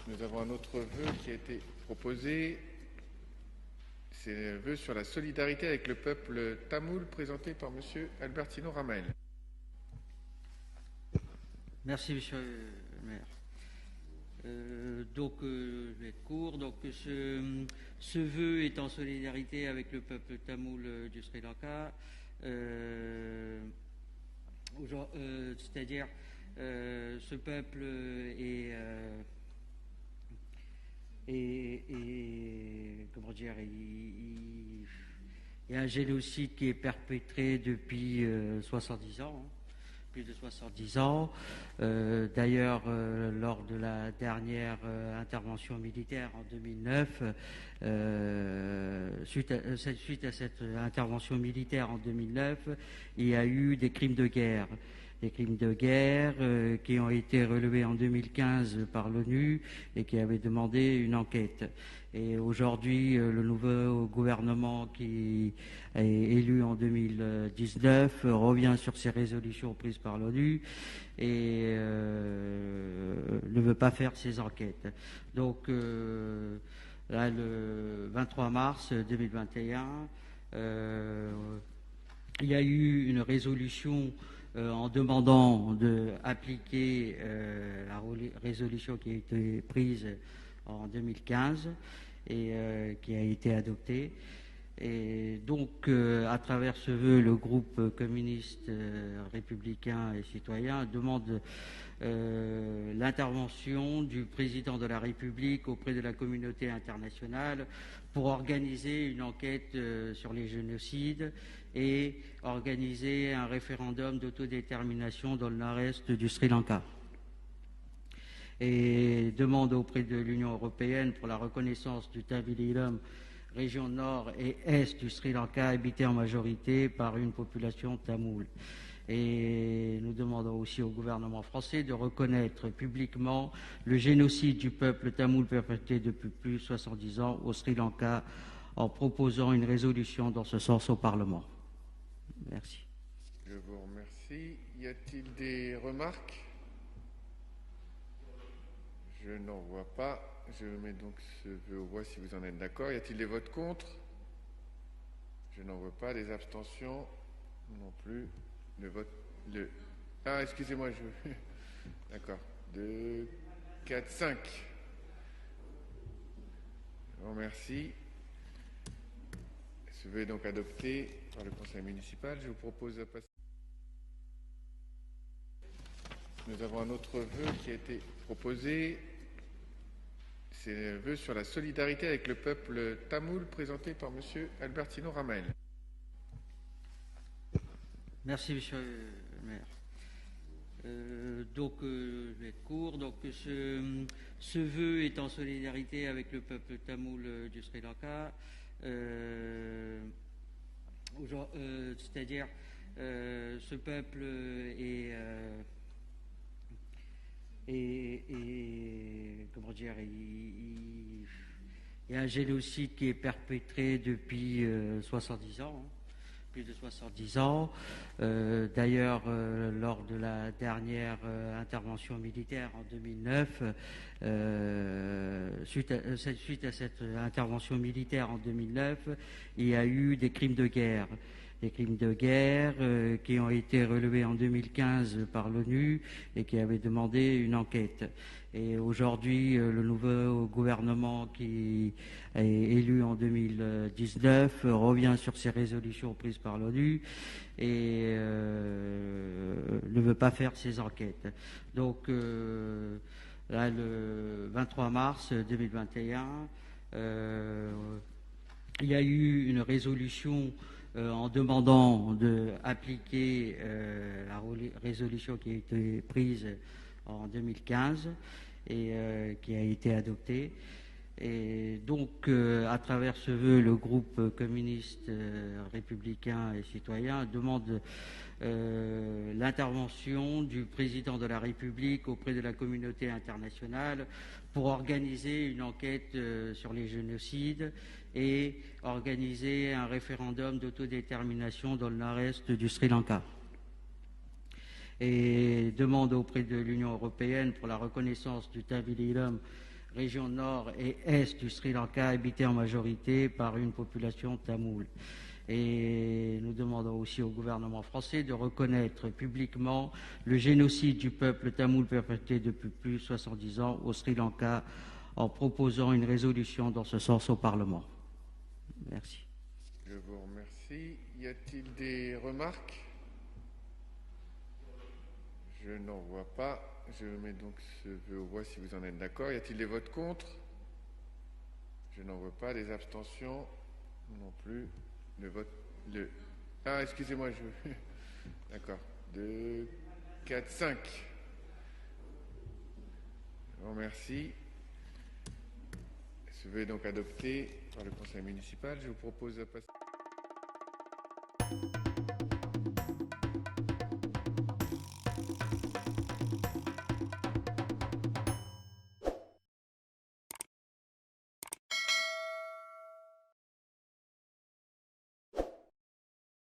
Nous avons un autre vœu qui a été proposé. C'est le vœu sur la solidarité avec le peuple tamoul présenté par M. Albertino Ramael. Merci, monsieur le maire. Je vais être court. Donc, ce vœu est en solidarité avec le peuple tamoul du Sri Lanka. C'est-à-dire, ce peuple comment dire, il y a un génocide qui est perpétré depuis 70 ans. Plus de 70 ans. D'ailleurs, lors de la dernière intervention militaire en 2009, suite à cette intervention militaire en 2009, il y a eu des crimes de guerre. Des crimes de guerre qui ont été relevés en 2015 par l'ONU et qui avaient demandé une enquête. Et aujourd'hui, le nouveau gouvernement qui est élu en 2019 revient sur ces résolutions prises par l'ONU et ne veut pas faire ces enquêtes. Donc là, le 23 mars 2021, il y a eu une résolution en demandant d'appliquer la résolution qui a été prise en 2015 et qui a été adoptée. Et donc, à travers ce vœu, le groupe communiste républicain et citoyen demande l'intervention du président de la République auprès de la communauté internationale pour organiser une enquête sur les génocides et organiser un référendum d'autodétermination dans le nord-est du Sri Lanka. Et demande auprès de l'Union européenne pour la reconnaissance du Tamil région nord et est du Sri Lanka habitée en majorité par une population tamoule. Et nous demandons aussi au gouvernement français de reconnaître publiquement le génocide du peuple tamoul perpétré depuis plus de 70 ans au Sri Lanka en proposant une résolution dans ce sens au Parlement. Merci. Je vous remercie. Y a-t-il des remarques? Je n'en vois pas. Je mets donc ce vœu au voie si vous en êtes d'accord. Y a-t-il des votes contre? Je n'en vois pas. Des abstentions? Non plus. Ah, excusez-moi, D'accord. 2, 4, 5. Je vous remercie. Ce vœu est donc adopté par le conseil municipal. Je vous propose de passer. Nous avons un autre vœu qui a été proposé. C'est le vœu sur la solidarité avec le peuple tamoul présenté par M. Albertino Ramael. Merci, monsieur le maire. Je vais être court. Donc, ce vœu est en solidarité avec le peuple tamoul du Sri Lanka. C'est-à-dire, ce peuple comment dire, il y a un génocide qui est perpétré depuis 70 ans. Plus de 70 ans. D'ailleurs, lors de la dernière intervention militaire en 2009, suite à cette intervention militaire en 2009, il y a eu des crimes de guerre. Des crimes de guerre qui ont été relevés en 2015 par l'ONU et qui avaient demandé une enquête. Et aujourd'hui, le nouveau gouvernement qui est élu en 2019 revient sur ces résolutions prises par l'ONU et ne veut pas faire ces enquêtes. Donc là, le 23 mars 2021, il y a eu une résolution en demandant d'appliquer la résolution qui a été prise en 2015 et qui a été adoptée. Et donc, à travers ce vœu, le groupe communiste républicain et citoyen demande l'intervention du président de la République auprès de la communauté internationale pour organiser une enquête sur les génocides et organiser un référendum d'autodétermination dans le nord-est du Sri Lanka. Et demande auprès de l'Union européenne pour la reconnaissance du Tamil région nord et est du Sri Lanka habitée en majorité par une population tamoule. Et nous demandons aussi au gouvernement français de reconnaître publiquement le génocide du peuple tamoul perpétré depuis plus de 70 ans au Sri Lanka en proposant une résolution dans ce sens au Parlement. Merci. Je vous remercie. Y a-t-il des remarques? Je n'en vois pas. Je mets donc ce vœu aux voix si vous en êtes d'accord. Y a-t-il des votes contre? Je n'en vois pas. Des abstentions? Non plus. Ah, excusez-moi, D'accord. 2, 4, 5. Je vous remercie. Ce vœu est donc adopté par le conseil municipal. Je vous propose de passer...